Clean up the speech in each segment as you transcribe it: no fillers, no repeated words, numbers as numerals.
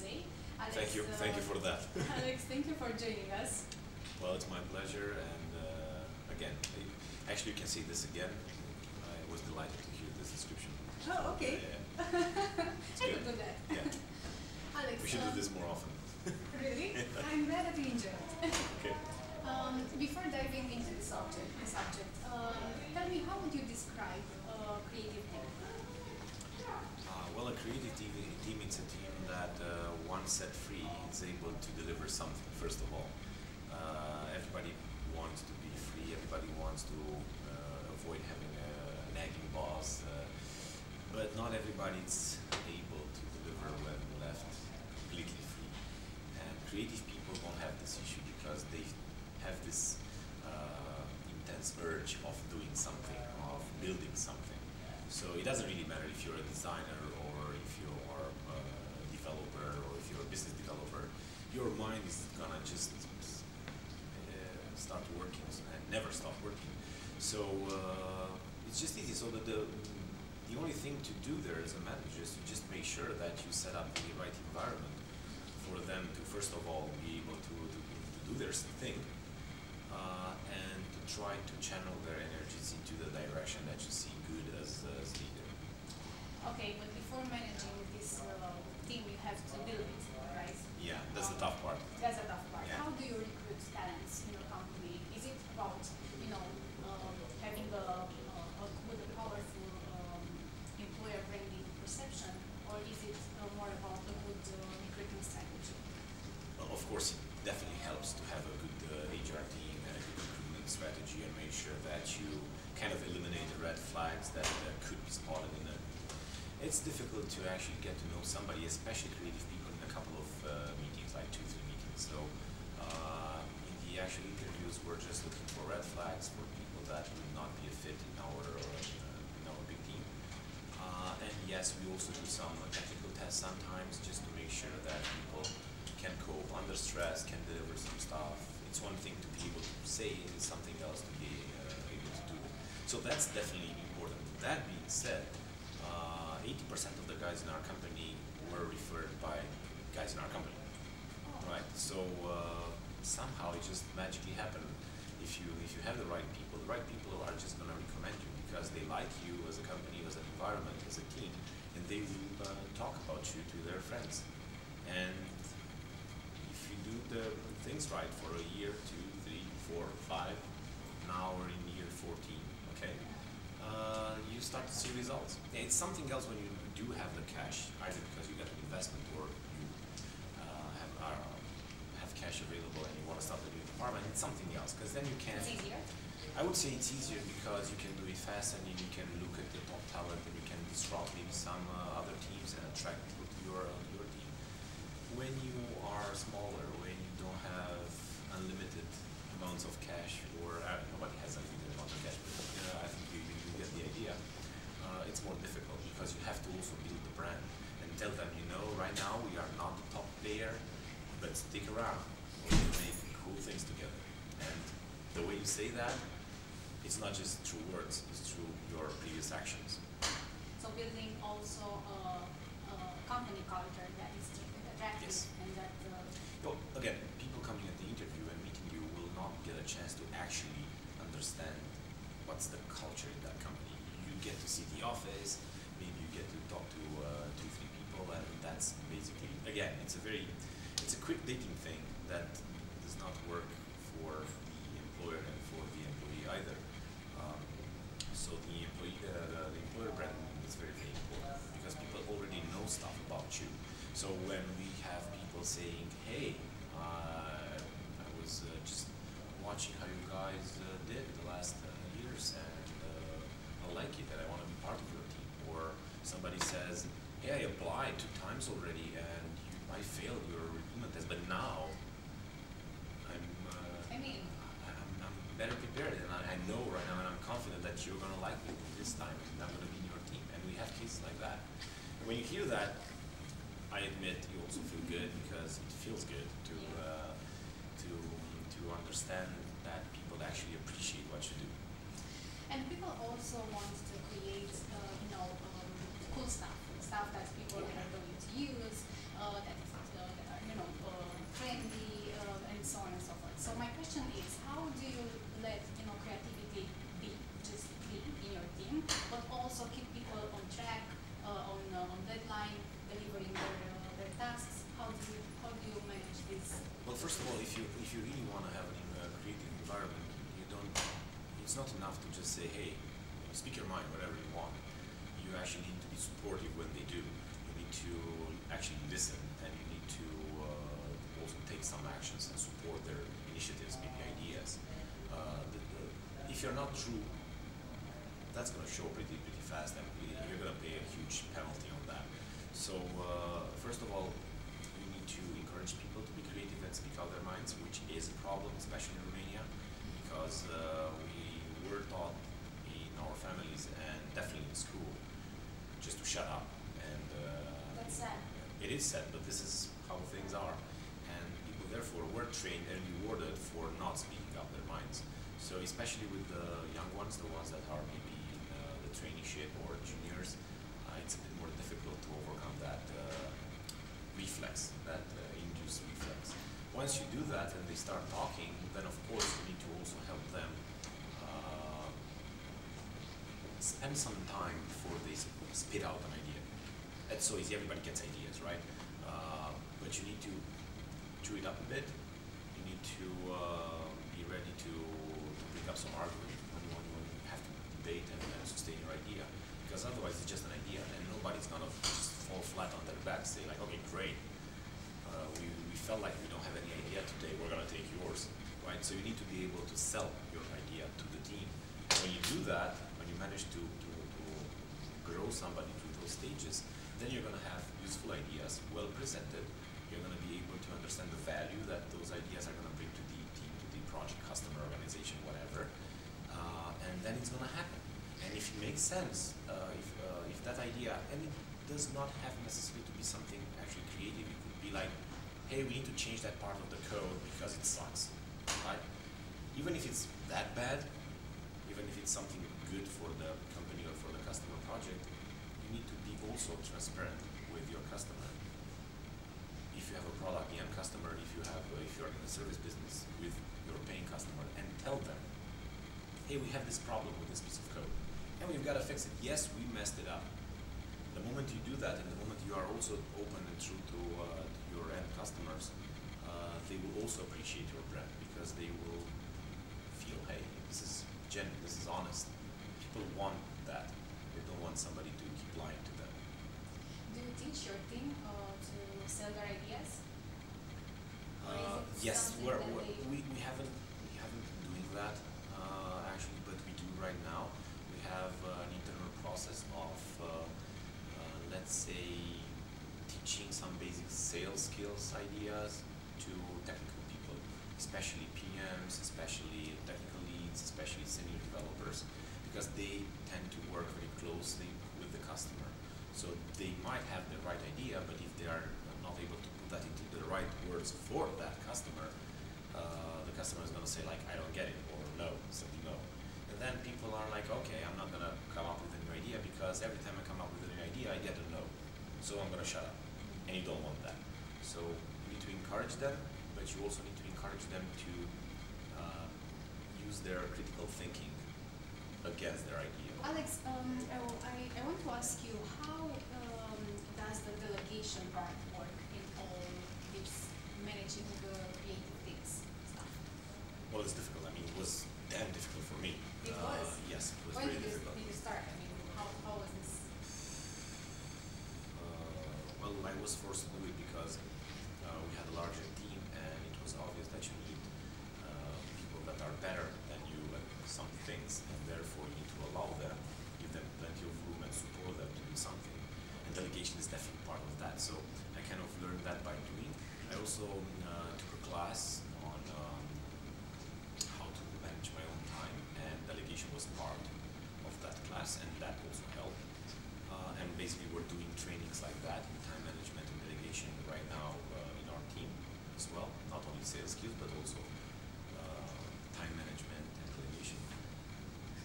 say. Alex, Thank you for that. Alex, thank you for joining us. Well, it's my pleasure, and again, actually you can see this again. I was delighted to hear this description. Oh, okay. Yeah. I could do that. Yeah. Alex, We should do this more often. Really? I'm glad that you enjoyed it. Okay. Before diving into the subject, tell me, how would you describe creative team? Well, a creative team is a team that, once set free, is able to deliver something, first of all. Everybody wants to be free, everybody wants to avoid having a nagging boss, but not everybody is able to deliver when left completely free. And creative people don't have this issue because they have this intense urge of doing something, of building something. So it doesn't really matter if you're a designer or if you're a developer or if you're a business developer. Your mind is gonna just start working and never stop working. So it's just easy. So the only thing to do there as a manager is to just make sure that you set up the right environment for them to, first of all, be able to do their thing and to try to channel their energies into the direction that you see good as leader. Okay, but before managing this team, you have to build it, right? Yeah, that's the tough part. That's the tough part. Yeah. How do you recruit talents in your company? Is it about, having a good, powerful employer branding perception, or is it more about a good recruiting strategy? Of course, it definitely helps to have a good HR team and a good recruitment strategy and make sure that you kind of eliminate the red flags that could be spotted in it. It's difficult to actually get to know somebody, especially creative people, in a couple of meetings, like 2-3 meetings. So in the actual interviews, we're just looking for red flags for people that would not be a fit in our big team. And yes, we also do some technical tests sometimes just to make sure that people can cope under stress, can deliver some stuff. It's one thing to be able to say it, it's something else to be able to do. So that's definitely important. That being said, 80% of the guys in our company were referred by guys in our company, right? So somehow it just magically happened. If you have the right people are just going to recommend you because they like you as a company, as an environment, as a team, and they will talk about you to their friends. And if you do the things right for a year, 2, 3, 4, 5, now we're in year 14, okay? You start to see results. And it's something else when you do have the cash, either because you got an investment or you have cash available and you want to start a new department. It's something else because then you can. It's easier. I would say it's easier because you can do it fast and you can look at the top talent and you can disrupt maybe some other teams and attract people to your team. When you are smaller, when you don't have unlimited amounts of cash, or nobody has unlimited amounts of cash, but I think you get the idea. It's more difficult because you have to also build the brand and tell them, right now we are not the top player, but stick around. We're going to make cool things together. And the way you say that, it's not just through words, it's through your previous actions. So building also a company culture that is attractive. Yes. And that. Well, again, people coming at the interview and meeting you will not get a chance to actually understand what's the culture in that company. You get to see the office, maybe you get to talk to 2-3 people, and that's basically, again, it's a quick dating thing that does not work for the employer and for the employee either. So the employer brand is very, very important because people already know stuff about you. So when we have people saying, hey, I was just watching how you guys did the last years and I like it and I want to be part of your team. Or somebody says, hey, I applied 2 times already and I failed your recruitment test, but now I'm better prepared and I know right now and I'm confident that you're going to like me this time and I'm going to be in your team. And we have cases like that. And when you hear that, I admit you also feel good because it feels good to understand that people actually appreciate what you do. And people also want to create, cool stuff that people are going to use, that is trendy, and so on and so forth. So my question is, how do you let creativity be just be in your team, but also keep people on track, on deadline, delivering their tasks? How do you manage this? Well, first of all, if you really want to have a creative environment, you don't. It's not enough to just say, hey, speak your mind, whatever you want. You actually need to be supportive when they do. You need to actually listen, and you need to also take some actions and support their initiatives, maybe ideas. If you're not true, that's going to show pretty fast, and you're going to pay a huge penalty on that. So first of all, you need to encourage people to be creative and speak out their minds, which is a problem, especially in Romania, because we were taught in our families and definitely in school just to shut up. And That's sad. it is sad, but this is how things are. And people therefore were trained and rewarded for not speaking out their minds. So especially with the young ones, the ones that are maybe in the traineeship or juniors, it's a bit more difficult to overcome that reflex, that induced reflex. Once you do that and they start talking, then of course you need to also help them spend some time before they spit out an idea. It's so easy, everybody gets ideas, right? But you need to chew it up a bit. You need to be ready to bring up some argument when you have to debate and sustain your idea. Because otherwise it's just an idea and nobody's gonna just fall flat on their back, say like, okay, great. We felt like we don't have any idea today, we're gonna take yours, right? So you need to be able to sell your idea to the team. When you do that, when you manage to grow somebody through those stages, then you're gonna have useful ideas, well presented. You're gonna be able to understand the value that those ideas are gonna bring to the team, to the project, customer, organization, whatever. And then it's gonna happen. And if it makes sense, if that idea, and it does not have necessarily to be something actually creative, it could be like, hey, we need to change that part of the code because it sucks, right? Even if it's that bad, even if it's something good for the company or for the customer project, you need to be also transparent with your customer. If you have a product, the end customer, if you're in the service business with your paying customer, and tell them, hey, we have this problem with this piece of code, and we've got to fix it. Yes, we messed it up. The moment you do that, and the moment you are also open and true to your end customers, they will also appreciate your brand because they will feel, hey, this is genuine, this is honest. People want that. They don't want somebody to keep lying to them. Do you teach your team to sell their ideas? Or is it Yes, something that we haven't been doing that actually, but we do right now. We have an internal process of let's say teaching some basic sales skills ideas to technical people, especially PMs, especially technical leads, especially senior developers, because they tend to work very closely with the customer. So they might have the right idea, but if they are not able to put that into the right words for that customer, the customer is going to say like, I don't get it, or no, simply no. And then people are like, okay, I'm not going to come up with a new idea because every time I come up with a new idea, I get a no. So I'm going to shut up. And you don't want that. So you need to encourage them, but you also need to encourage them to use their critical thinking against their idea. Alex, I want to ask you, how does the delegation part work in all this managing the creative things stuff? Well, it's difficult. I mean, it was damn difficult for me. It was? Yes, it was When very did difficult. you start? I mean, how was this? Well, I was forced to do it because we had a larger team, and it was obvious that you need people that are better than you at some things, and therefore you need to allow them, give them plenty of room and support them to do something. And delegation is definitely part of that. So I kind of learned that by doing. I also took a class on how to manage my own time, and delegation was part of that class, and that also helped. And basically we're doing trainings like that in time management and delegation right now in our team as well. Not only sales skills, but also time management and delegation.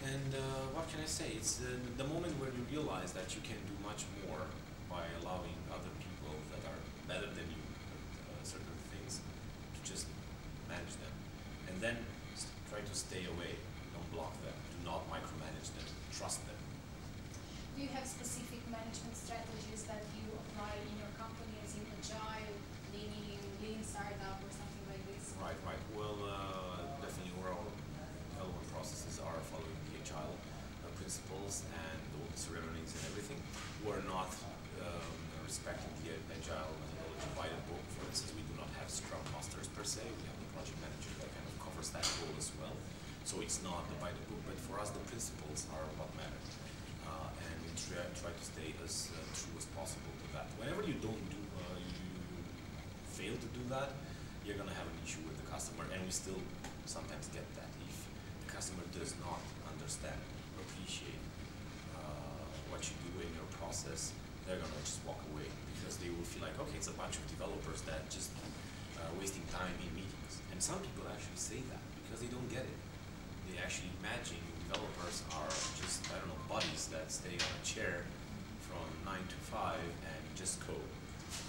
And what can I say? It's the moment where you realize that you can do much more by allowing other people that are better than you at certain manage them. And then try to stay away, don't block them, do not micromanage them, trust them. Do you have specific management strategies that you apply in your company, as in agile, lean startup, or something like this? Right. Well, definitely our development processes are following the agile principles and all the ceremonies and everything. We're not respecting the agile methodology by the book. For instance, we do not have Scrum Masters per se. We have the project manager that kind of covers that role as well. So it's not by the book, but for us the principles are what matter. And we try to stay as true as possible to that. Whenever you don't do, you fail to do that, you're going to have an issue with the customer, and we still sometimes get that. If the customer does not understand or appreciate what you do in your process, they're going to just walk away because they will feel like, okay, it's a bunch of developers that just wasting time in meetings. And some people actually say that because they don't get it. They actually imagine developers are just, I don't know, buddies that stay on a chair from 9 to 5 and just code.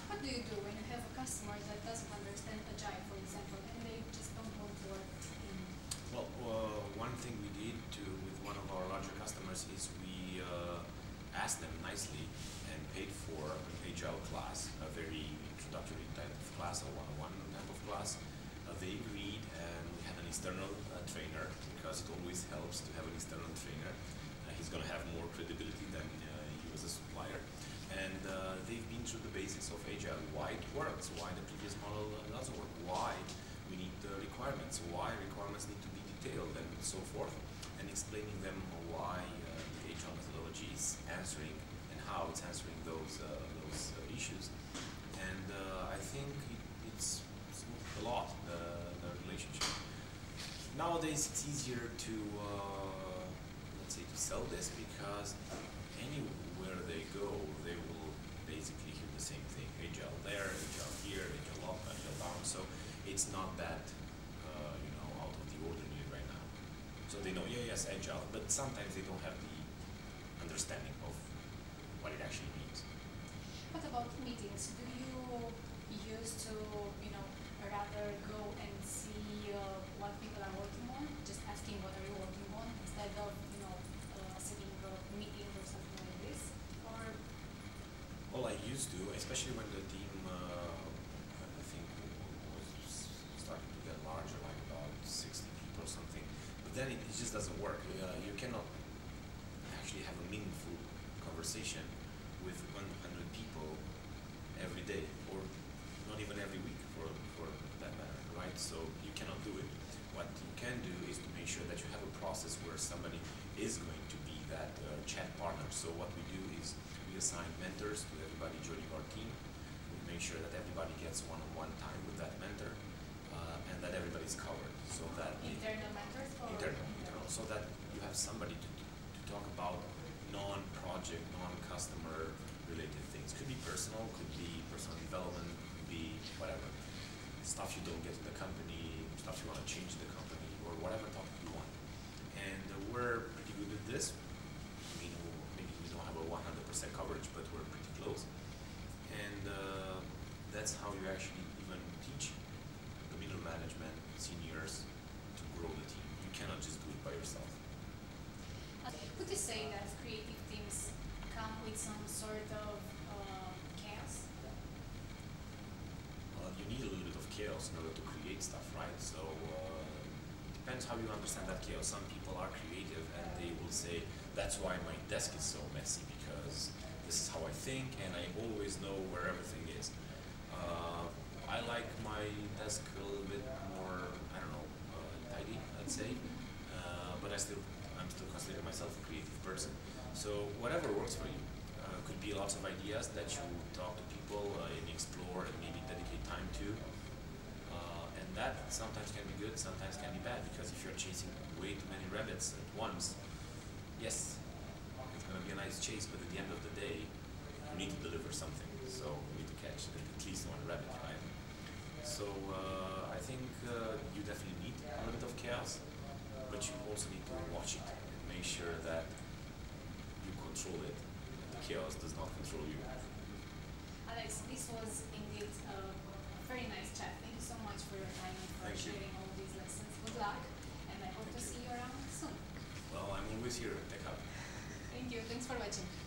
What do you do when you have a customer that doesn't understand agile, for example, and they just don't want to work in? Well, one thing we did with one of our larger customers is we asked them nicely and paid for an agile class, a very introductory type of class, a one-on-one type of class. They agreed, and we had an external trainer, because it always helps to have an external trainer. He's going to have more credibility than you as a supplier. And they've been through the basics of agile, why it works, why the previous model doesn't work, why we need the requirements, why requirements need to be detailed, and so forth, and explaining them why the agile methodology is answering and how it's answering those issues. And I think it's moved a lot, the relationship. Nowadays it's easier to let's say to sell this, because anywhere they go they will basically hear the same thing: agile there, agile here, agile up, agile down. So it's not that out of the ordinary right now. So they know, yes, agile, but sometimes they don't have the understanding of what it actually means. What about meetings? Do you used to, rather go and see what people are working on, just asking what are you working on, instead of, setting a meeting or something like this? Or? Well, I used to, especially when the team, I think, was starting to get larger, like about 60 people or something. But then it just doesn't work. You cannot actually have a meaningful conversation with 100 people every day, or not even every week for that matter, right? So you cannot do it. What you can do is to make sure that you have a process where somebody is going to be that chat partner. So what we do is we assign mentors to everybody joining our team. We make sure that everybody gets one-on-one time with that mentor, and that everybody's covered. So that internal mentors? Or? Internal, so that you have somebody to talk about non-project, non-customer related things. Could be personal development, could be whatever. Stuff you don't get in the company, stuff you want to change in the company, or whatever topic you want. And we're pretty good at this. I mean, maybe we don't have a 100% coverage, but we're pretty close. And that's how you actually even teach the middle management, seniors, to grow the team. You cannot just do it by yourself. Would you say that creative teams come with some sort of chaos? Well, you need a little bit of chaos in order to create stuff, right? So it depends how you understand that chaos. Some people are creative and they will say, that's why my desk is so messy, because this is how I think and I always know where everything is. I like my desk a little bit more, I don't know, tidy, I'd say, but I'm still considering myself a creative person. So whatever works for you. Could be lots of ideas that you talk to people and explore and maybe dedicate time to. And that sometimes can be good, sometimes can be bad, because if you're chasing way too many rabbits at once, yes, it's going to be a nice chase, but at the end of the day, you need to deliver something. So you need to catch at least one rabbit, right? So I think you definitely need a little bit of chaos, but you also need to watch it and make sure that you control it. Chaos does not control you. Alex, this was indeed a very nice chat. Thank you so much for your time and for sharing all always here at Tech Hub. Thank you. Thanks for watching.